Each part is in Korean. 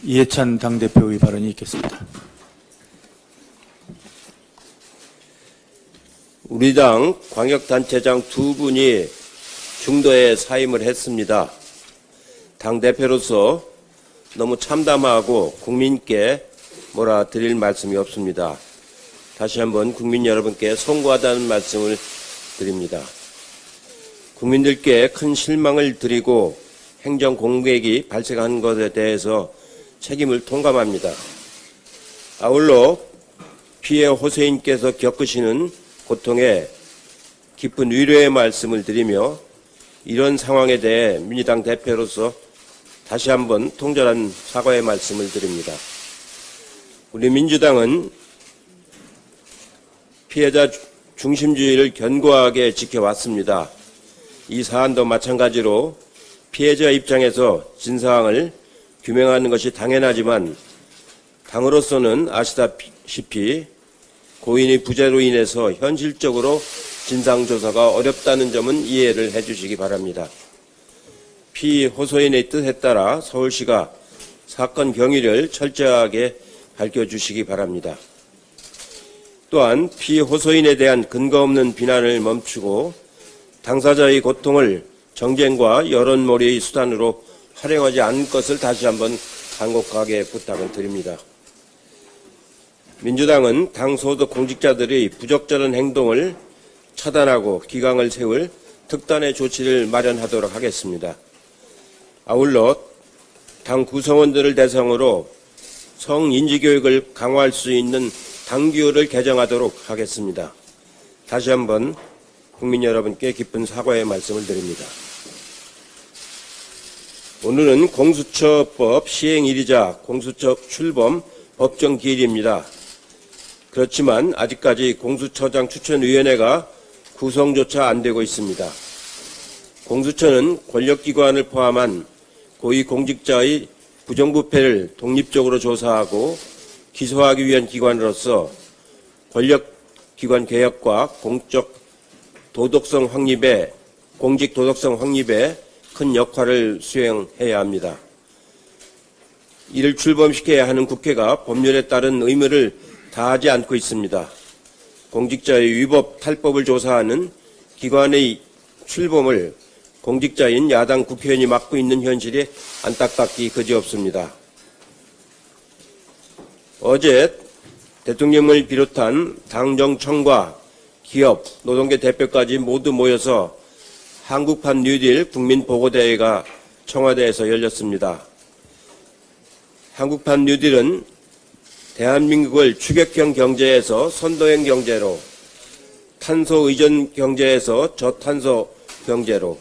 이해찬 당대표의 발언이 있겠습니다. 우리 당 광역단체장 2분이 중도에 사임을 했습니다. 당대표로서 너무 참담하고 국민께 뭐라 드릴 말씀이 없습니다. 다시 한번 국민 여러분께 송구하다는 말씀을 드립니다. 국민들께 큰 실망을 드리고 행정 공백이 발생한 것에 대해서 책임을 통감합니다. 아울러 피해 호소인께서 겪으시는 고통에 깊은 위로의 말씀을 드리며 이런 상황에 대해 민주당 대표로서 다시 한번 통절한 사과의 말씀을 드립니다. 우리 민주당은 피해자 중심주의를 견고하게 지켜왔습니다. 이 사안도 마찬가지로 피해자 입장에서 진상을 규명하는 것이 당연하지만 당으로서는 아시다시피 고인의 부재로 인해서 현실적으로 진상조사가 어렵다는 점은 이해를 해주시기 바랍니다. 피호소인의 뜻에 따라 서울시가 사건 경위를 철저하게 밝혀주시기 바랍니다. 또한 피호소인에 대한 근거 없는 비난을 멈추고 당사자의 고통을 정쟁과 여론몰이의 수단으로 활용하지 않을 것을 다시 한번 간곡하게 부탁을 드립니다. 민주당은 당 소속 공직자들의 부적절한 행동을 차단하고 기강을 세울 특단의 조치를 마련하도록 하겠습니다. 아울러 당 구성원들을 대상으로 성인지교육을 강화할 수 있는 당규를 개정하도록 하겠습니다. 다시 한번 국민 여러분께 깊은 사과의 말씀을 드립니다. 오늘은 공수처법 시행일이자 공수처 출범 법정 기일입니다. 그렇지만 아직까지 공수처장 추천위원회가 구성조차 안 되고 있습니다. 공수처는 권력기관을 포함한 고위공직자의 부정부패를 독립적으로 조사하고 기소하기 위한 기관으로서 권력기관 개혁과 공직 도덕성 확립에 큰 역할을 수행해야 합니다. 이를 출범시켜야 하는 국회가 법률에 따른 의무를 다하지 않고 있습니다. 공직자의 위법 탈법을 조사하는 기관의 출범을 공직자인 야당 국회의원이 맡고 있는 현실이 안타깝기 그지없습니다. 어제 대통령을 비롯한 당정청과 기업, 노동계 대표까지 모두 모여서 한국판 뉴딜 국민보고대회가 청와대에서 열렸습니다. 한국판 뉴딜은 대한민국을 추격형 경제에서 선도형 경제로, 탄소 의존 경제에서 저탄소 경제로,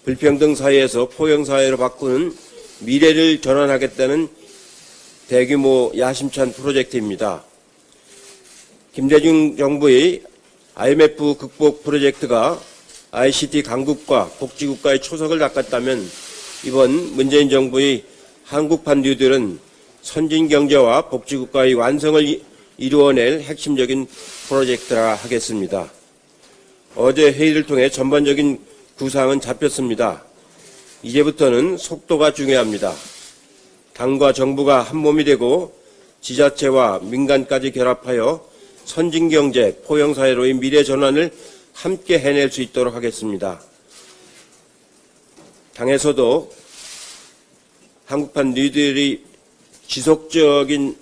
불평등 사회에서 포용 사회로 바꾸는 미래를 전환하겠다는 대규모 야심찬 프로젝트입니다. 김대중 정부의 IMF 극복 프로젝트가 ICT 강국과 복지국가의 초석을 닦았다면 이번 문재인 정부의 한국판 뉴딜은 선진경제와 복지국가의 완성을 이루어낼 핵심적인 프로젝트라 하겠습니다. 어제 회의를 통해 전반적인 구상은 잡혔습니다. 이제부터는 속도가 중요합니다. 당과 정부가 한몸이 되고 지자체와 민간까지 결합하여 선진경제, 포용사회로의 미래 전환을 함께 해낼 수 있도록 하겠습니다. 당에서도 한국판 뉴딜의 지속적인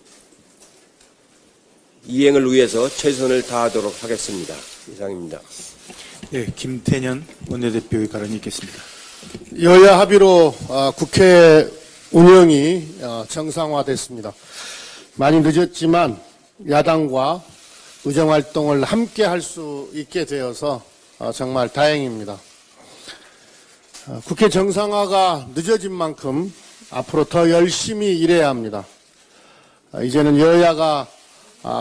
이행을 위해서 최선을 다하도록 하겠습니다. 이상입니다. 네, 김태년 원내대표의 발언이 있겠습니다. 여야 합의로 국회 운영이 정상화됐습니다. 많이 늦었지만 야당과 의정활동을 함께 할 수 있게 되어서 정말 다행입니다. 국회 정상화가 늦어진 만큼 앞으로 더 열심히 일해야 합니다. 이제는 여야가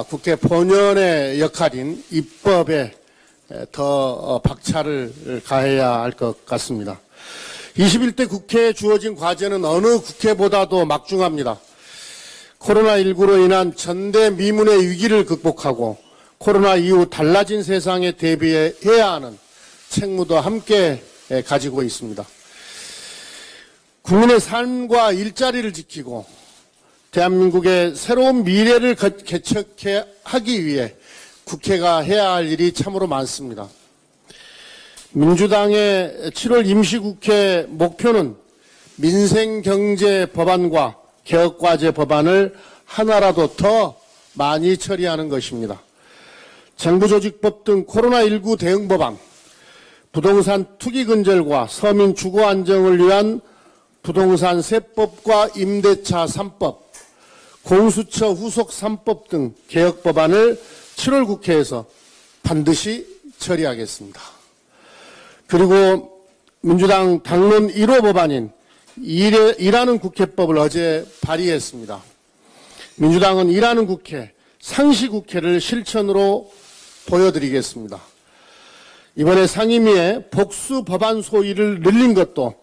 국회 본연의 역할인 입법에 더 박차를 가해야 할 것 같습니다. 21대 국회에 주어진 과제는 어느 국회보다도 막중합니다. 코로나19로 인한 전대미문의 위기를 극복하고 코로나 이후 달라진 세상에 대비해야 하는 책무도 함께 가지고 있습니다. 국민의 삶과 일자리를 지키고 대한민국의 새로운 미래를 개척하기 위해 국회가 해야 할 일이 참으로 많습니다. 민주당의 7월 임시국회 목표는 민생경제 법안과 개혁과제 법안을 하나라도 더 많이 처리하는 것입니다. 정부조직법 등 코로나19 대응 법안, 부동산 투기 근절과 서민 주거 안정을 위한 부동산 세법과 임대차 3법, 공수처 후속 3법 등 개혁 법안을 7월 국회에서 반드시 처리하겠습니다. 그리고 민주당 당론 1호 법안인 일하는 국회법을 어제 발의했습니다. 민주당은 일하는 국회, 상시국회를 실천으로 보여드리겠습니다. 이번에 상임위에 복수 법안 소위를 늘린 것도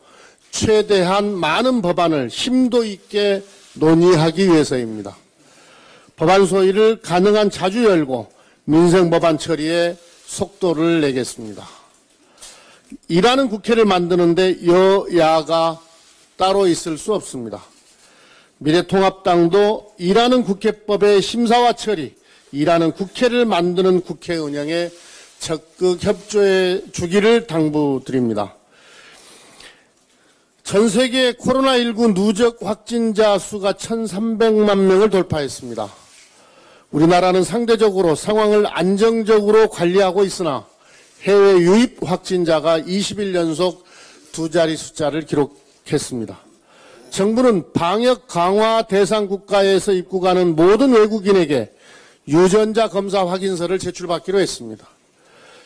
최대한 많은 법안을 심도 있게 논의하기 위해서입니다. 법안 소위를 가능한 자주 열고 민생 법안 처리에 속도를 내겠습니다. 일하는 국회를 만드는데 여야가 따로 있을 수 없습니다. 미래통합당도 일하는 국회법의 심사와 처리, 일하는 국회를 만드는 국회 운영에 적극 협조해 주기를 당부드립니다. 전 세계 코로나19 누적 확진자 수가 1,300만 명을 돌파했습니다. 우리나라는 상대적으로 상황을 안정적으로 관리하고 있으나 해외 유입 확진자가 20일 연속 두 자리 숫자를 기록했습니다. 정부는 방역 강화 대상 국가에서 입국하는 모든 외국인에게 유전자 검사 확인서를 제출받기로 했습니다.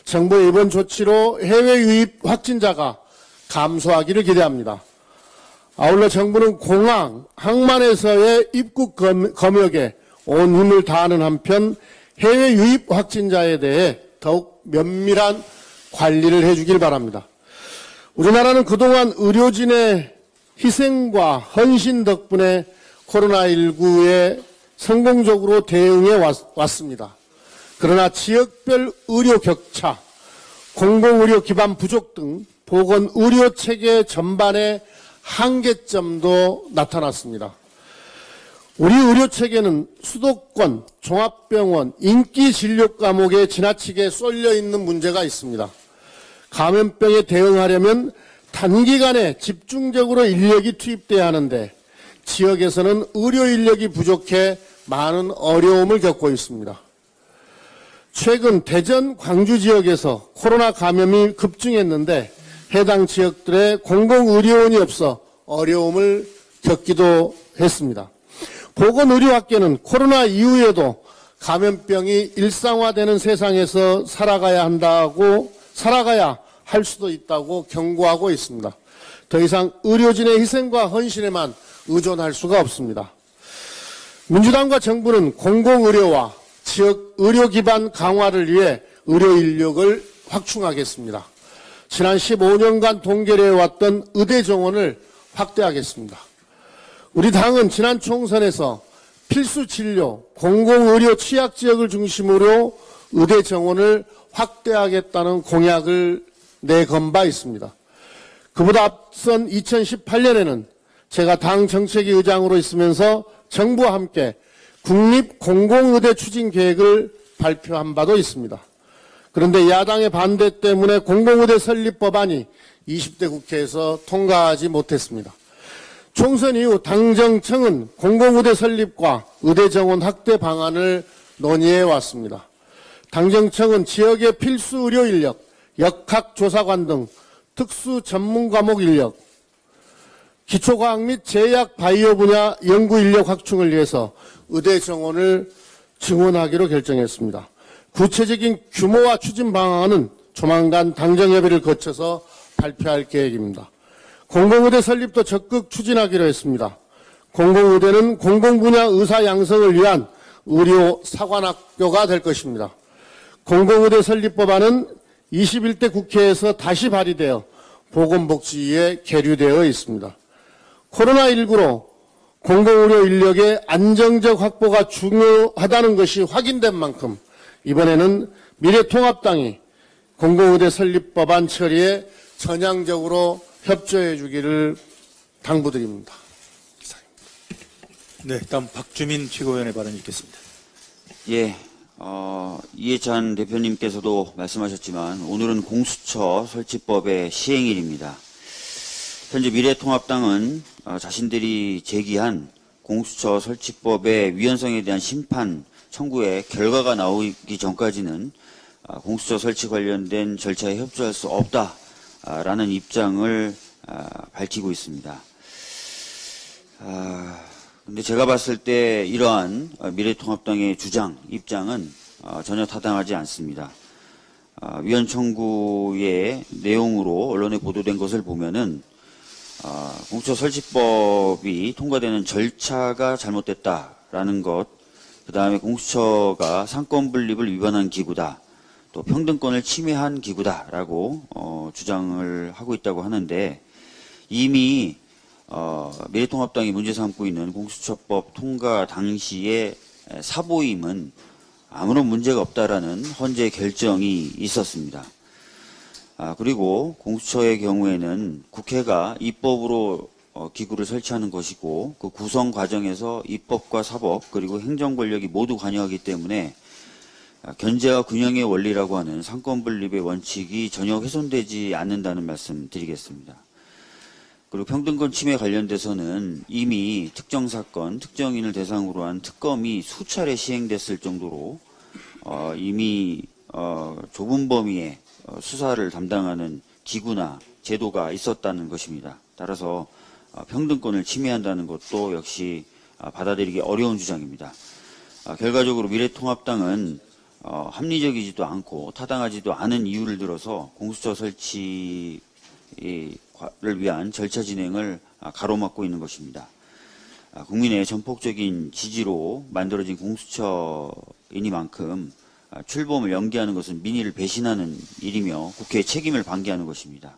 정부의 이번 조치로 해외 유입 확진자가 감소하기를 기대합니다. 아울러 정부는 공항, 항만에서의 입국 검역에 온 힘을 다하는 한편 해외 유입 확진자에 대해 더욱 면밀한 관리를 해주길 바랍니다. 우리나라는 그동안 의료진의 희생과 헌신 덕분에 코로나19에 성공적으로 대응해 왔습니다. 그러나 지역별 의료 격차, 공공의료 기반 부족 등 보건의료 체계 전반의 한계점도 나타났습니다. 우리 의료체계는 수도권, 종합병원, 인기진료 과목에 지나치게 쏠려 있는 문제가 있습니다. 감염병에 대응하려면 단기간에 집중적으로 인력이 투입돼야 하는데 지역에서는 의료 인력이 부족해 많은 어려움을 겪고 있습니다. 최근 대전, 광주 지역에서 코로나 감염이 급증했는데 해당 지역들의 공공의료원이 없어 어려움을 겪기도 했습니다. 보건의료학계는 코로나 이후에도 감염병이 일상화되는 세상에서 살아가야 할 수도 있다고 경고하고 있습니다. 더 이상 의료진의 희생과 헌신에만 의존할 수가 없습니다. 민주당과 정부는 공공의료와 지역 의료 기반 강화를 위해 의료 인력을 확충하겠습니다. 지난 15년간 동결해왔던 의대 정원을 확대하겠습니다. 우리 당은 지난 총선에서 필수 진료, 공공의료 취약지역을 중심으로 의대 정원을 확대하겠다는 공약을 내건 바 있습니다. 그보다 앞선 2018년에는 제가 당 정책위 의장으로 있으면서 정부와 함께 국립공공의대 추진 계획을 발표한 바도 있습니다. 그런데 야당의 반대 때문에 공공의대 설립 법안이 20대 국회에서 통과하지 못했습니다. 총선 이후 당정청은 공공의대 설립과 의대 정원 확대 방안을 논의해 왔습니다. 당정청은 지역의 필수 의료 인력, 역학조사관 등 특수 전문 과목 인력, 기초과학 및 제약 바이오 분야 연구 인력 확충을 위해서 의대 정원을 증원하기로 결정했습니다. 구체적인 규모와 추진 방안은 조만간 당정협의를 거쳐서 발표할 계획입니다. 공공의대 설립도 적극 추진하기로 했습니다. 공공의대는 공공분야 의사 양성을 위한 의료 사관학교가 될 것입니다. 공공의대 설립 법안은 21대 국회에서 다시 발의되어 보건복지위에 계류되어 있습니다. 코로나19로 공공의료 인력의 안정적 확보가 중요하다는 것이 확인된 만큼 이번에는 미래통합당이 공공의대 설립 법안 처리에 전향적으로 협조해 주기를 당부드립니다. 이상입니다. 네, 다음 박주민 최고위원의 발언이 있겠습니다. 예, 이해찬 대표님께서도 말씀하셨지만 오늘은 공수처 설치법의 시행일입니다. 현재 미래통합당은 자신들이 제기한 공수처 설치법의 위헌성에 대한 심판 청구의 결과가 나오기 전까지는 공수처 설치 관련된 절차에 협조할 수 없다라는 입장을 밝히고 있습니다. 근데 제가 봤을 때 이러한 미래통합당의 주장, 입장은 전혀 타당하지 않습니다. 위헌 청구의 내용으로 언론에 보도된 것을 보면은 공수처 설치법이 통과되는 절차가 잘못됐다라는 것, 그 다음에 공수처가 상권 분립을 위반한 기구다, 또 평등권을 침해한 기구다라고 주장을 하고 있다고 하는데 이미 미래통합당이 문제 삼고 있는 공수처법 통과 당시의 사보임은 아무런 문제가 없다라는 헌재 결정이 있었습니다. 그리고 공수처의 경우에는 국회가 입법으로 기구를 설치하는 것이고 그 구성 과정에서 입법과 사법 그리고 행정 권력이 모두 관여하기 때문에 견제와 균형의 원리라고 하는 상권 분립의 원칙이 전혀 훼손되지 않는다는 말씀 드리겠습니다. 그리고 평등권 침해 관련돼서는 이미 특정 사건, 특정인을 대상으로 한 특검이 수차례 시행됐을 정도로 이미 좁은 범위의 수사를 담당하는 기구나 제도가 있었다는 것입니다. 따라서 평등권을 침해한다는 것도 역시 받아들이기 어려운 주장입니다. 결과적으로 미래통합당은 합리적이지도 않고 타당하지도 않은 이유를 들어서 공수처 설치를 위한 절차 진행을 가로막고 있는 것입니다. 국민의 전폭적인 지지로 만들어진 공수처이니만큼 출범을 연기하는 것은 민의를 배신하는 일이며 국회의 책임을 방기하는 것입니다.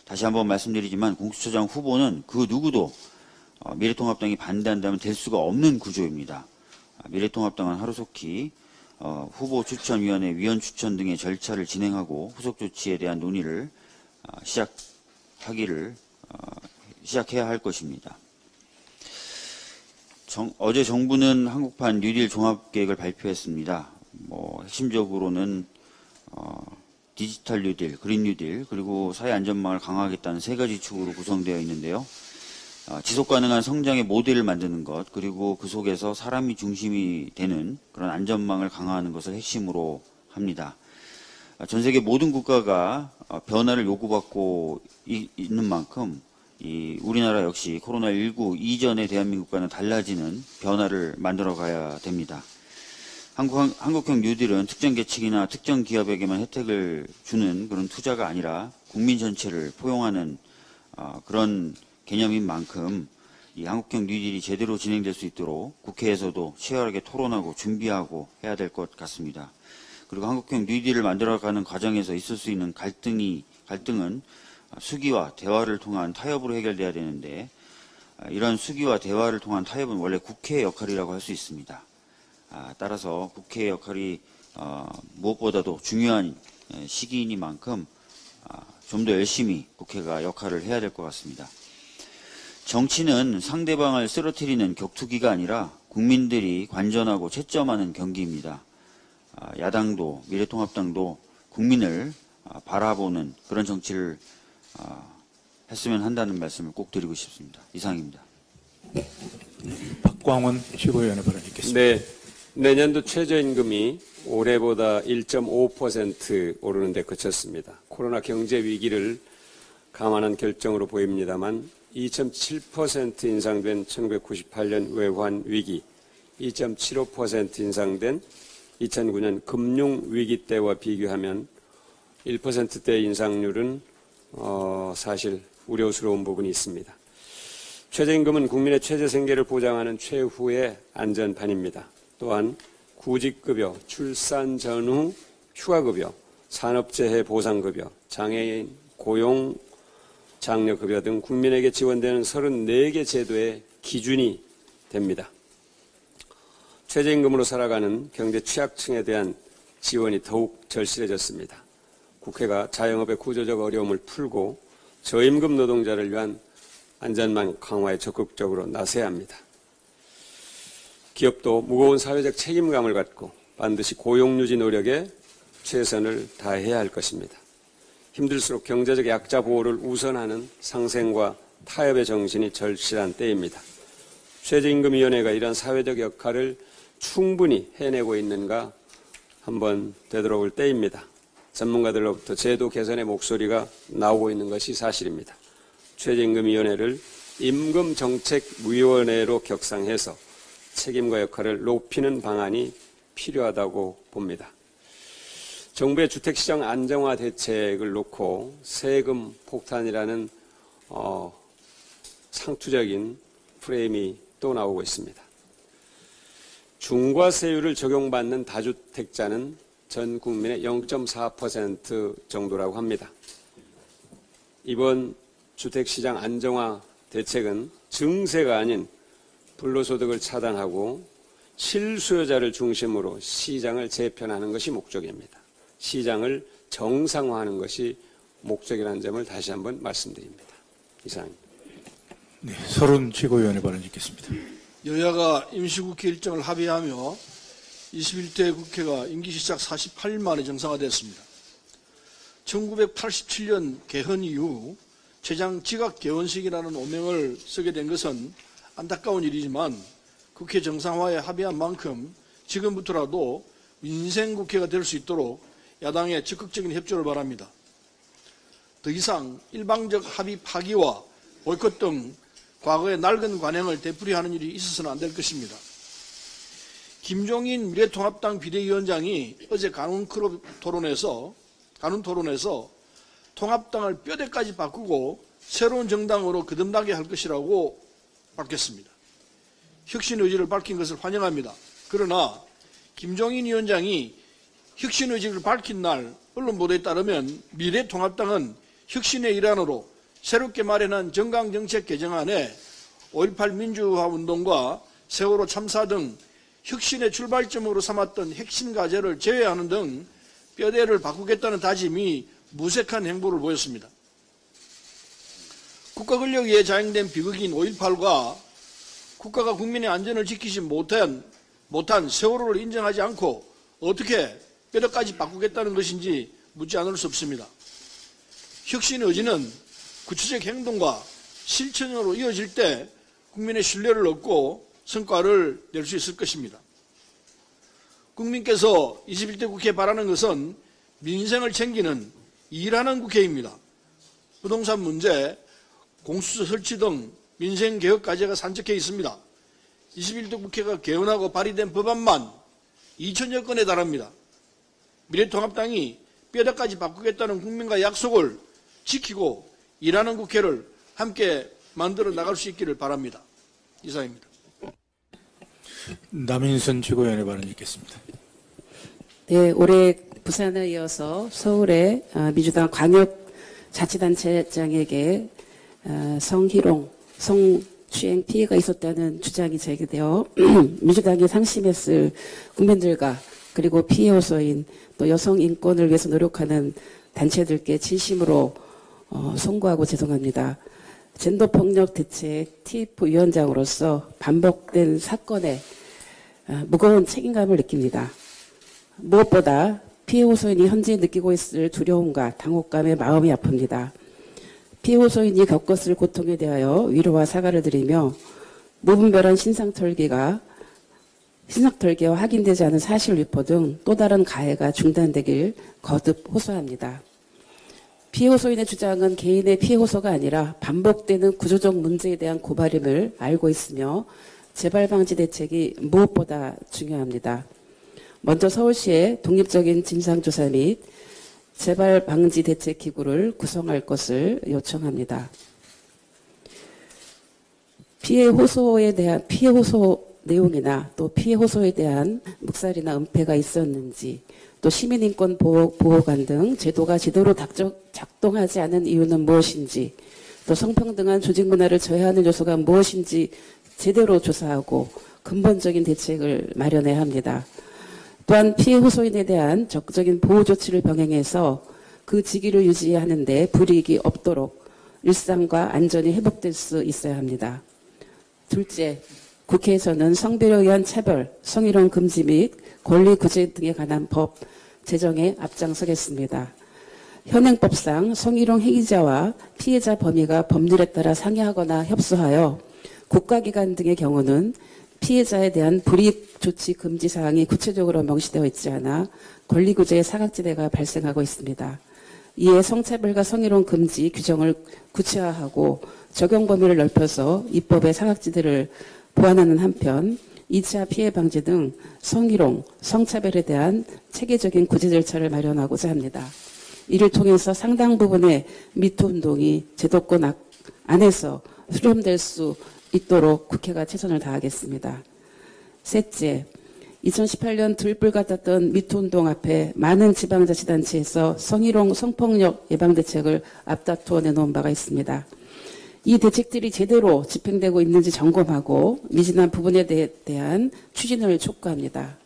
다시 한번 말씀드리지만 공수처장 후보는 그 누구도 미래통합당이 반대한다면 될 수가 없는 구조입니다. 미래통합당은 하루속히 후보추천위원회 위원 추천 등의 절차를 진행하고 후속 조치에 대한 논의를 시작해야 할 것입니다. 어제 정부는 한국판 뉴딜 종합계획을 발표했습니다. 핵심적으로는 디지털 뉴딜, 그린 뉴딜, 그리고 사회 안전망을 강화하겠다는 세 가지 축으로 구성되어 있는데요. 지속 가능한 성장의 모델을 만드는 것, 그리고 그 속에서 사람이 중심이 되는 그런 안전망을 강화하는 것을 핵심으로 합니다. 전 세계 모든 국가가 변화를 요구받고 있는 만큼 우리나라 역시 코로나19 이전의 대한민국과는 달라지는 변화를 만들어 가야 됩니다. 한국형 뉴딜은 특정 계층이나 특정 기업에게만 혜택을 주는 그런 투자가 아니라 국민 전체를 포용하는 그런 개념인 만큼 이 한국형 뉴딜이 제대로 진행될 수 있도록 국회에서도 치열하게 토론하고 준비하고 해야 될 것 같습니다. 그리고 한국형 뉴딜을 만들어가는 과정에서 있을 수 있는 갈등은 수기와 대화를 통한 타협으로 해결돼야 되는데 이런 수기와 대화를 통한 타협은 원래 국회의 역할이라고 할 수 있습니다. 따라서 국회의 역할이 무엇보다도 중요한 시기이니만큼 좀 더 열심히 국회가 역할을 해야 될 것 같습니다. 정치는 상대방을 쓰러뜨리는 격투기가 아니라 국민들이 관전하고 채점하는 경기입니다. 야당도 미래통합당도 국민을 바라보는 그런 정치를 했으면 한다는 말씀을 꼭 드리고 싶습니다. 이상입니다. 박광원 최고위원의 발언이 있겠습니다. 네, 내년도 최저임금이 올해보다 1.5% 오르는 데 그쳤습니다. 코로나 경제 위기를 감안한 결정으로 보입니다만 2.7% 인상된 1998년 외환 위기, 2.75% 인상된 2009년 금융 위기 때와 비교하면 1%대 인상률은 사실 우려스러운 부분이 있습니다. 최저임금은 국민의 최저 생계를 보장하는 최후의 안전판입니다. 또한 구직급여, 출산 전후 휴가급여, 산업재해 보상급여, 장애인 고용 장려급여 등 국민에게 지원되는 34개 제도의 기준이 됩니다. 최저임금으로 살아가는 경제 취약층에 대한 지원이 더욱 절실해졌습니다. 국회가 자영업의 구조적 어려움을 풀고 저임금 노동자를 위한 안전망 강화에 적극적으로 나서야 합니다. 기업도 무거운 사회적 책임감을 갖고 반드시 고용유지 노력에 최선을 다해야 할 것입니다. 힘들수록 경제적 약자 보호를 우선하는 상생과 타협의 정신이 절실한 때입니다. 최저임금위원회가 이런 사회적 역할을 충분히 해내고 있는가 한번 되돌아볼 때입니다. 전문가들로부터 제도 개선의 목소리가 나오고 있는 것이 사실입니다. 최저임금위원회를 임금정책위원회로 격상해서 책임과 역할을 높이는 방안이 필요하다고 봅니다. 정부의 주택시장 안정화 대책을 놓고 세금 폭탄이라는 상투적인 프레임이 또 나오고 있습니다. 중과세율을 적용받는 다주택자는 전 국민의 0.4% 정도라고 합니다. 이번 주택시장 안정화 대책은 증세가 아닌 불로소득을 차단하고 실수요자를 중심으로 시장을 재편하는 것이 목적입니다. 시장을 정상화하는 것이 목적이라는 점을 다시 한번 말씀드립니다. 이상입니다. 네, 서른 최고위원의 발언 있겠습니다. 여야가 임시국회 일정을 합의하며 21대 국회가 임기 시작 48일 만에 정상화됐습니다. 1987년 개헌 이후 최장 지각 개헌식이라는 오명을 쓰게 된 것은 안타까운 일이지만 국회 정상화에 합의한 만큼 지금부터라도 민생국회가 될 수 있도록 야당의 적극적인 협조를 바랍니다. 더 이상 일방적 합의 파기와 보이콧 등 과거의 낡은 관행을 되풀이하는 일이 있어서는 안 될 것입니다. 김종인 미래통합당 비대위원장이 어제 간훈 토론에서 통합당을 뼈대까지 바꾸고 새로운 정당으로 거듭나게 할 것이라고 밝혔습니다. 혁신 의지를 밝힌 것을 환영합니다. 그러나 김종인 위원장이 혁신 의지를 밝힌 날 언론 보도에 따르면 미래통합당은 혁신의 일환으로 새롭게 마련한 정강정책 개정안에 5.18 민주화 운동과 세월호 참사 등 혁신의 출발점으로 삼았던 핵심 과제를 제외하는 등 뼈대를 바꾸겠다는 다짐이 무색한 행보를 보였습니다. 국가 권력에 의해 자행된 비극인 5.18과 국가가 국민의 안전을 지키지 못한 세월호를 인정하지 않고 어떻게 뼈대까지 바꾸겠다는 것인지 묻지 않을 수 없습니다. 혁신 의지는 구체적 행동과 실천으로 이어질 때 국민의 신뢰를 얻고 성과를 낼 수 있을 것입니다. 국민께서 21대 국회에 바라는 것은 민생을 챙기는 일하는 국회입니다. 부동산 문제, 공수처 설치 등 민생개혁 과제가 산적해 있습니다. 21대 국회가 개헌하고 발의된 법안만 2천여 건에 달합니다. 미래통합당이 뼈대까지 바꾸겠다는 국민과 약속을 지키고 일하는 국회를 함께 만들어 나갈 수 있기를 바랍니다. 이상입니다. 남인순 최고위원의 발언 있겠습니다. 네, 올해 부산에 이어서 서울의 민주당 광역자치단체장에게 성희롱, 성추행 피해가 있었다는 주장이 제기되어 민주당이 상심했을 국민들과 그리고 피해 호소인 또 여성 인권을 위해서 노력하는 단체들께 진심으로 송구하고 죄송합니다. 젠더폭력 대책 TF 위원장으로서 반복된 사건에 무거운 책임감을 느낍니다. 무엇보다 피해 호소인이 현재 느끼고 있을 두려움과 당혹감에 마음이 아픕니다. 피해 호소인이 겪었을 고통에 대하여 위로와 사과를 드리며 무분별한 신상털기와 확인되지 않은 사실 유포 등 또 다른 가해가 중단되길 거듭 호소합니다. 피해 호소인의 주장은 개인의 피해 호소가 아니라 반복되는 구조적 문제에 대한 고발임을 알고 있으며 재발 방지 대책이 무엇보다 중요합니다. 먼저 서울시의 독립적인 진상조사 및 재발 방지 대책 기구를 구성할 것을 요청합니다. 피해 호소 내용이나 또 피해 호소에 대한 묵살이나 은폐가 있었는지, 또 시민인권 보호관 등 제도가 제대로 작동하지 않은 이유는 무엇인지, 또 성평등한 조직 문화를 저해하는 요소가 무엇인지 제대로 조사하고 근본적인 대책을 마련해야 합니다. 또한 피해 호소인에 대한 적극적인 보호 조치를 병행해서 그 직위를 유지하는 데 불이익이 없도록 일상과 안전이 회복될 수 있어야 합니다. 둘째, 국회에서는 성별에 의한 차별, 성희롱 금지 및 권리 구제 등에 관한 법 제정에 앞장서겠습니다. 현행법상 성희롱 행위자와 피해자 범위가 법률에 따라 상이하거나 협소하여 국가기관 등의 경우는 피해자에 대한 불이익 조치 금지 사항이 구체적으로 명시되어 있지 않아 권리구제의 사각지대가 발생하고 있습니다. 이에 성차별과 성희롱 금지 규정을 구체화하고 적용 범위를 넓혀서 입법의 사각지대를 보완하는 한편 2차 피해 방지 등 성희롱, 성차별에 대한 체계적인 구제 절차를 마련하고자 합니다. 이를 통해서 상당 부분의 미투 운동이 제도권 안에서 수렴될 수 있도록 국회가 최선을 다하겠습니다. 셋째, 2018년 들불 같았던 미투 운동 앞에 많은 지방자치단체에서 성희롱, 성폭력 예방 대책을 앞다투어 내놓은 바가 있습니다. 이 대책들이 제대로 집행되고 있는지 점검하고 미진한 부분에 대한 추진을 촉구합니다.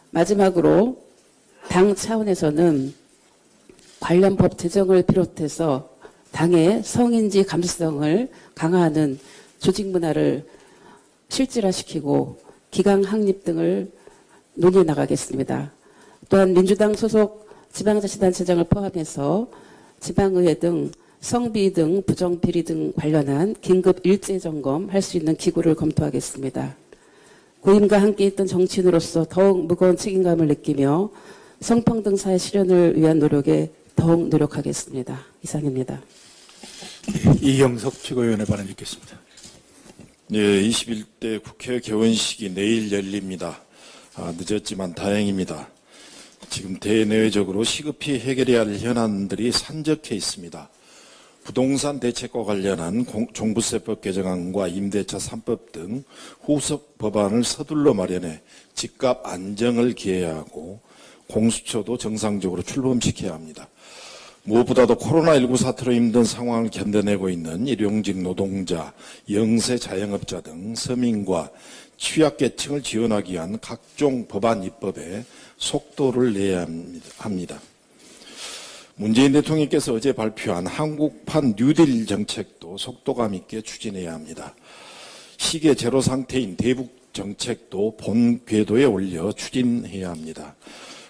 마지막으로 당 차원에서는 관련 법 제정을 비롯해서 당의 성인지 감수성을 강화하는 조직 문화를 실질화시키고 기강 확립 등을 논의해 나가겠습니다. 또한 민주당 소속 지방자치단체장을 포함해서 지방의회 등 성비 등 부정비리 등 관련한 긴급 일제 점검할 수 있는 기구를 검토하겠습니다. 고임과 함께 있던 정치인으로서 더욱 무거운 책임감을 느끼며 성평등 사회 실현을 위한 노력에 더욱 노력하겠습니다. 이상입니다. 이경석 최고위원의 발언 듣겠습니다. 네, 21대 국회 개원식이 내일 열립니다. 늦었지만 다행입니다. 지금 대내외적으로 시급히 해결해야 할 현안들이 산적해 있습니다. 부동산 대책과 관련한 종부세법 개정안과 임대차 3법 등 후속 법안을 서둘러 마련해 집값 안정을 기해야 하고 공수처도 정상적으로 출범시켜야 합니다. 무엇보다도 코로나19 사태로 힘든 상황을 견뎌내고 있는 일용직 노동자, 영세 자영업자 등 서민과 취약계층을 지원하기 위한 각종 법안 입법에 속도를 내야 합니다. 문재인 대통령께서 어제 발표한 한국판 뉴딜 정책도 속도감 있게 추진해야 합니다. 시계 제로 상태인 대북 정책도 본 궤도에 올려 추진해야 합니다.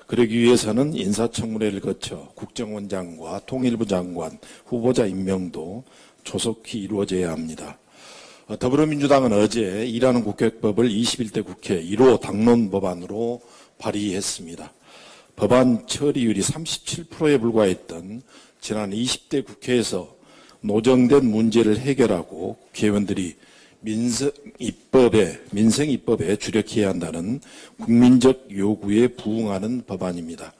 그러기 위해서는 인사청문회를 거쳐 국정원장과 통일부 장관 후보자 임명도 조속히 이루어져야 합니다. 더불어민주당은 어제 일하는 국회법을 21대 국회 1호 당론 법안으로 발의했습니다. 법안 처리율이 37%에 불과했던 지난 20대 국회에서 노정된 문제를 해결하고 국회의원들이 민생 입법에 주력해야 한다는 국민적 요구에 부응하는 법안입니다.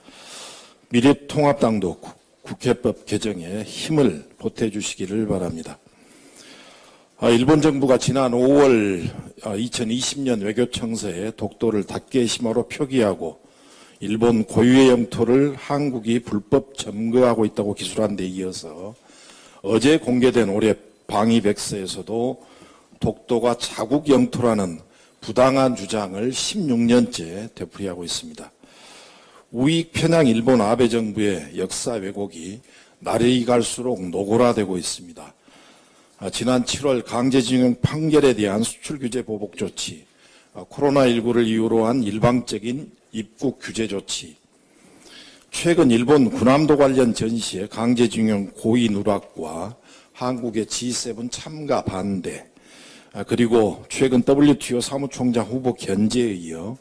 미래통합당도 국회법 개정에 힘을 보태주시기를 바랍니다. 일본 정부가 지난 5월 2020년 외교청서에 독도를 닷개심화로 표기하고 일본 고유의 영토를 한국이 불법 점거하고 있다고 기술한 데 이어서 어제 공개된 올해 방위백서에서도 독도가 자국 영토라는 부당한 주장을 16년째 되풀이하고 있습니다. 우익 편향 일본 아베 정부의 역사 왜곡이 날이 갈수록 노골화되고 있습니다. 지난 7월 강제징용 판결에 대한 수출 규제 보복 조치, 코로나19를 이유로 한 일방적인 입국 규제 조치, 최근 일본 군함도 관련 전시의 강제징용 고의 누락과 한국의 G7 참가 반대, 그리고 최근 WTO 사무총장 후보 견제에 이어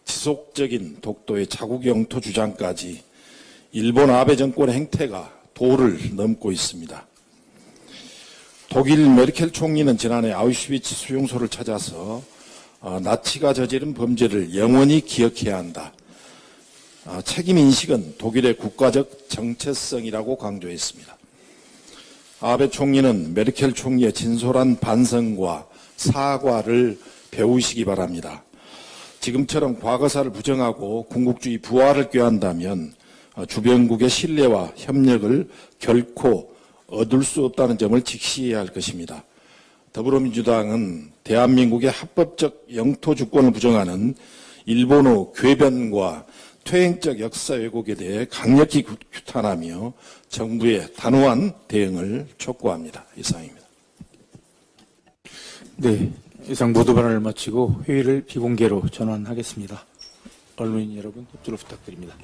지속적인 독도의 자국 영토 주장까지 일본 아베 정권의 행태가 도를 넘고 있습니다. 독일 메르켈 총리는 지난해 아우슈비츠 수용소를 찾아서 나치가 저지른 범죄를 영원히 기억해야 한다. 책임인식은 독일의 국가적 정체성이라고 강조했습니다. 아베 총리는 메르켈 총리의 진솔한 반성과 사과를 배우시기 바랍니다. 지금처럼 과거사를 부정하고 군국주의 부활을 꾀한다면 주변국의 신뢰와 협력을 결코 얻을 수 없다는 점을 직시해야 할 것입니다. 더불어민주당은 대한민국의 합법적 영토 주권을 부정하는 일본의 궤변과 퇴행적 역사 왜곡에 대해 강력히 규탄하며 정부의 단호한 대응을 촉구합니다. 이상입니다. 네, 이상 모두 발언을 마치고 회의를 비공개로 전환하겠습니다. 언론인 여러분 협조를 부탁드립니다.